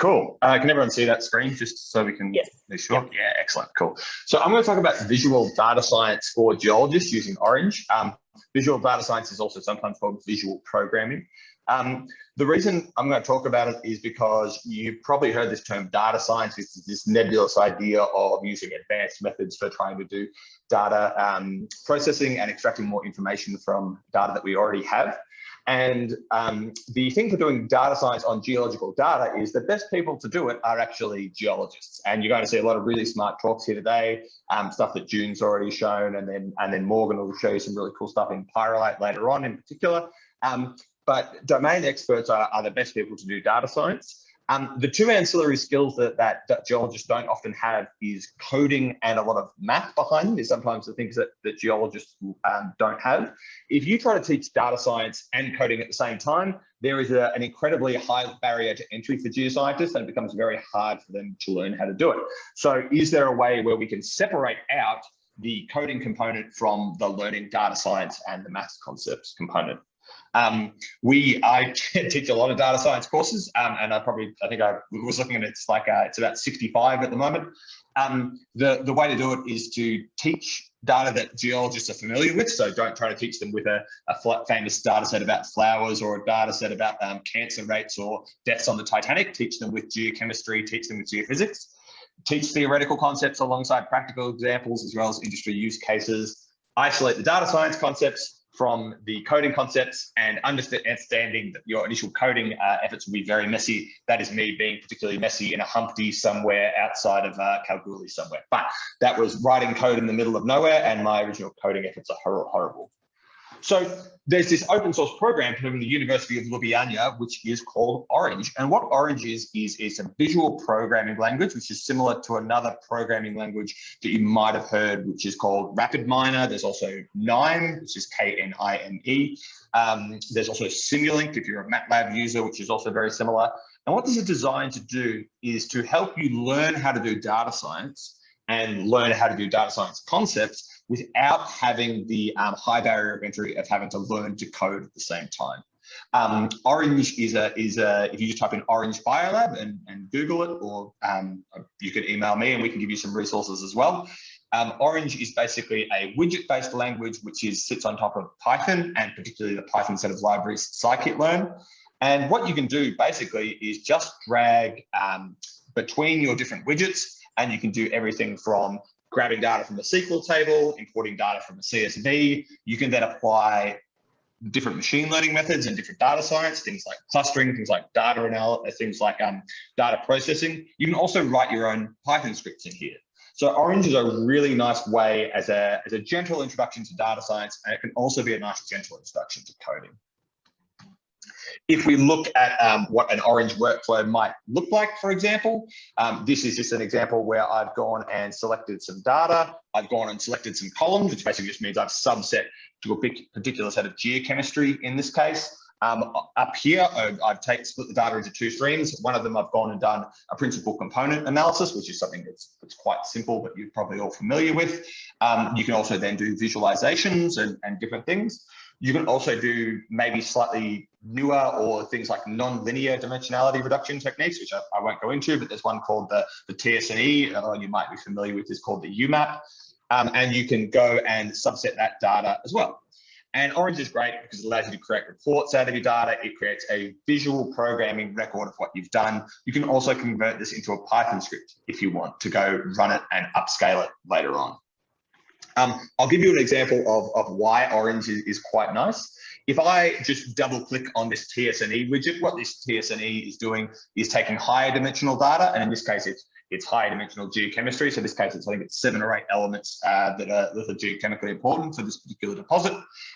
Cool. Can everyone see that screen just so we can be sure? Yep. Yeah, excellent. Cool. So I'm going to talk about visual data science for geologists using Orange. Visual data science is also sometimes called visual programming. The reason I'm going to talk about it is because you've probably heard this term data science. It's this nebulous idea of using advanced methods for trying to do data processing and extracting more information from data that we already have. And the thing for doing data science on geological data is the best people to do it are actually geologists. And you're going to see a lot of really smart talks here today, stuff that June's already shown, and then Morgan will show you some really cool stuff in Pyrolite later on in particular. But domain experts are the best people to do data science. The two ancillary skills that geologists don't often have is coding and a lot of math behind them is sometimes the things that geologists don't have. If you try to teach data science and coding at the same time, there is an incredibly high barrier to entry for geoscientists, and it becomes very hard for them to learn how to do it. So is there a way where we can separate out the coding component from the learning data science and the maths concepts component? I teach a lot of data science courses, and I think I was looking at it's about 65 at the moment. The way to do it is to teach data that geologists are familiar with. So don't try to teach them with a famous data set about flowers or a data set about cancer rates or deaths on the Titanic. Teach them with geochemistry, teach them with geophysics. Teach theoretical concepts alongside practical examples as well as industry use cases. Isolate the data science concepts from the coding concepts, and understanding that your initial coding efforts will be very messy. That is me being particularly messy in a Humpty somewhere outside of Kalgoorlie somewhere. But that was writing code in the middle of nowhere, and my original coding efforts are horrible. So there's this open source program from the University of Ljubljana, which is called Orange. And what Orange is a visual programming language, which is similar to another programming language that you might have heard, which is called RapidMiner. There's also KNIME, which is KNIME. There's also Simulink, if you're a MATLAB user, which is also very similar. And what this is designed to do is to help you learn how to do data science and learn how to do data science concepts without having the high barrier of entry of having to learn to code at the same time. Orange is if you just type in Orange Biolab and Google it, or you can email me and we can give you some resources as well. Orange is basically a widget-based language which sits on top of Python, and particularly the Python set of libraries scikit-learn. And what you can do basically is just drag between your different widgets, and you can do everything from grabbing data from a SQL table, importing data from a CSV. You can then apply different machine learning methods and different data science, things like clustering, things like data analysis, things like data processing. You can also write your own Python scripts in here. So Orange is a really nice way as a gentle introduction to data science, and it can also be a nice gentle introduction to coding. If we look at what an Orange workflow might look like, for example, this is just an example where I've gone and selected some data. I've gone and selected some columns, which basically just means I've subset to a particular set of geochemistry in this case. Up here, I've split the data into two streams. One of them I've gone and done a principal component analysis, which is something that's quite simple, but you're probably all familiar with. You can also then do visualizations and different things. You can also do maybe slightly newer or things like non-linear dimensionality reduction techniques, which I won't go into, but there's one called the TSNE, you might be familiar with, is called the UMAP. And you can go and subset that data as well. And Orange is great because it allows you to create reports out of your data. It creates a visual programming record of what you've done. You can also convert this into a Python script if you want to go run it and upscale it later on. I'll give you an example of why Orange is quite nice. If I just double click on this TSNE widget, what this TSNE is doing is taking higher dimensional data, and in this case, it's higher dimensional geochemistry. So in this case, I think it's 7 or 8 elements that are geochemically important for this particular deposit.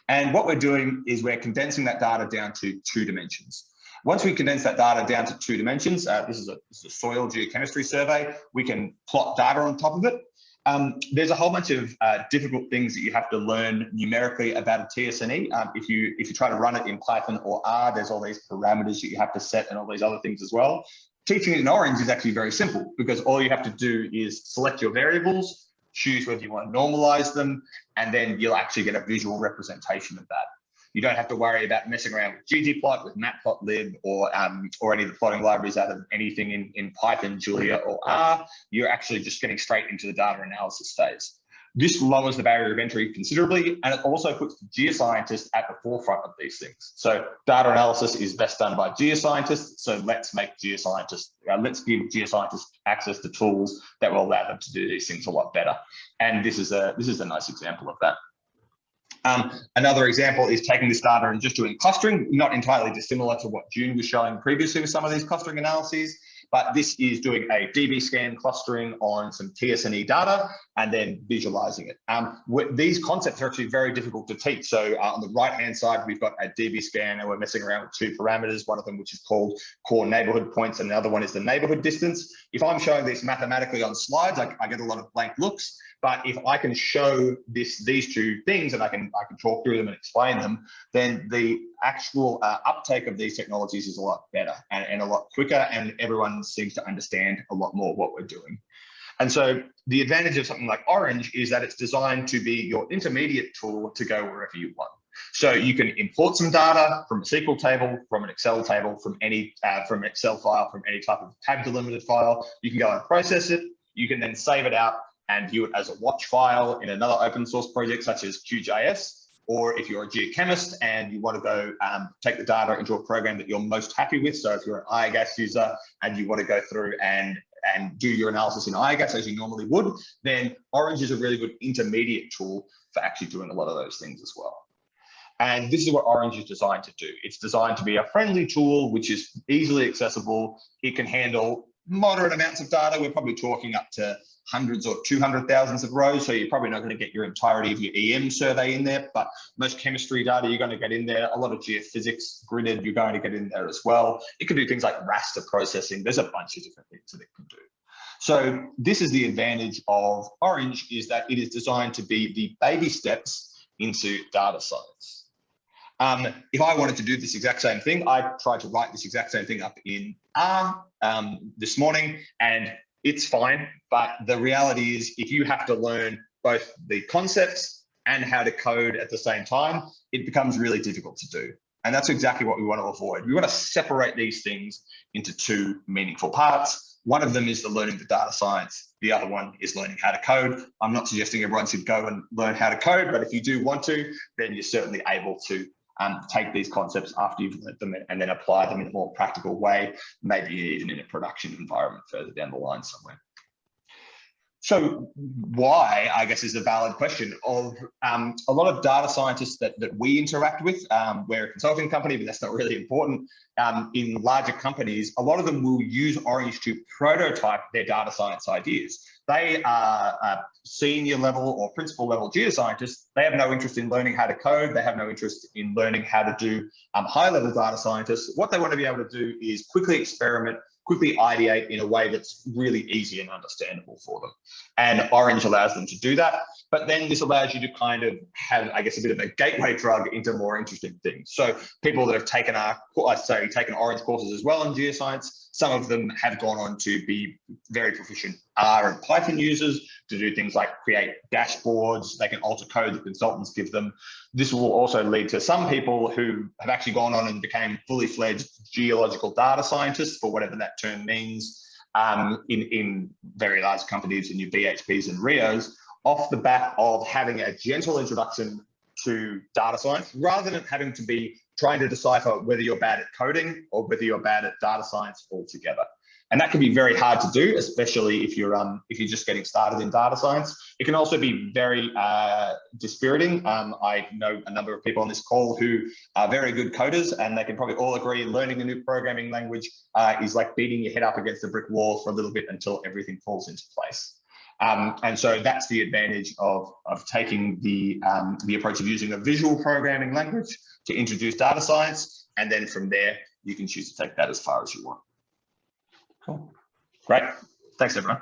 And what we're doing is we're condensing that data down to 2 dimensions. Once we condense that data down to 2 dimensions, this is a soil geochemistry survey, we can plot data on top of it. There's a whole bunch of difficult things that you have to learn numerically about a TSNE. If you try to run it in Python or R, there's all these parameters that you have to set and all these other things as well. Teaching it in Orange is actually very simple because all you have to do is select your variables, choose whether you want to normalize them, and then you'll actually get a visual representation of that. You don't have to worry about messing around with ggplot, with matplotlib, or any of the plotting libraries out of anything in Python, Julia, or R. You're actually just getting straight into the data analysis phase. This lowers the barrier of entry considerably, and it also puts the geoscientists at the forefront of these things. So data analysis is best done by geoscientists. So let's give geoscientists access to tools that will allow them to do these things a lot better. And this is a nice example of that. Another example is taking this data and just doing clustering, not entirely dissimilar to what June was showing previously with some of these clustering analyses, but this is doing a DB scan clustering on some TSNE data and then visualizing it. These concepts are actually very difficult to teach. So on the right-hand side, we've got a DB scan and we're messing around with two parameters, one of them which is called core neighborhood points and the other one is the neighborhood distance. If I'm showing this mathematically on slides, I get a lot of blank looks. But if I can show these two things and I can talk through them and explain them, then the actual uptake of these technologies is a lot better and a lot quicker, and everyone seems to understand a lot more what we're doing. And so the advantage of something like Orange is that it's designed to be your intermediate tool to go wherever you want. So you can import some data from a SQL table, from an Excel table, from an Excel file, from any type of tab delimited file. You can go and process it. You can then save it out and view it as a watch file in another open source project such as QGIS. Or if you're a geochemist and you want to go take the data into a program that you're most happy with. So if you're an iGas user and you want to go through and do your analysis in iGas as you normally would, then Orange is a really good intermediate tool for actually doing a lot of those things as well. And this is what Orange is designed to do. It's designed to be a friendly tool, which is easily accessible. It can handle moderate amounts of data. We're probably talking up to hundreds or 200,000 of rows. So you're probably not going to get your entirety of your EM survey in there, but most chemistry data you're going to get in there. A lot of geophysics, gridded, you're going to get in there as well. It can do things like raster processing. There's a bunch of different things that it can do. So this is the advantage of Orange, is that it is designed to be the baby steps into data science. If I wanted to do this exact same thing, I tried to write this exact same thing up in R this morning, and it's fine. But the reality is, if you have to learn both the concepts and how to code at the same time, it becomes really difficult to do. And that's exactly what we want to avoid. We want to separate these things into two meaningful parts. One of them is the learning the data science. The other one is learning how to code. I'm not suggesting everyone should go and learn how to code, but if you do want to, then you're certainly able to take these concepts after you've learned them and then apply them in a more practical way, maybe even in a production environment further down the line somewhere. So why, I guess, is a valid question. Of a lot of data scientists that we interact with, we're a consulting company, but that's not really important. In larger companies, a lot of them will use Orange to prototype their data science ideas. They are senior level or principal level geoscientists. They have no interest in learning how to code. They have no interest in learning how to do high level data scientists. What they want to be able to do is quickly experiment, quickly ideate in a way that's really easy and understandable for them. And Orange allows them to do that. But then this allows you to kind of have, I guess, a bit of a gateway drug into more interesting things. So people that have taken taken Orange courses as well in geoscience, some of them have gone on to be very proficient R and Python users to do things like create dashboards. They can alter code that consultants give them. This will also lead to some people who have actually gone on and became fully fledged geological data scientists, for whatever that term means, in very large companies, in your BHPs and Rios, off the back of having a gentle introduction to data science, rather than having to be trying to decipher whether you're bad at coding or whether you're bad at data science altogether. And that can be very hard to do, especially if you're just getting started in data science. It can also be very dispiriting. I know a number of people on this call who are very good coders, and they can probably all agree learning a new programming language is like beating your head up against a brick wall for a little bit until everything falls into place. And so that's the advantage of taking the approach of using a visual programming language to introduce data science. And then from there, you can choose to take that as far as you want. Cool. Great. Thanks, everyone.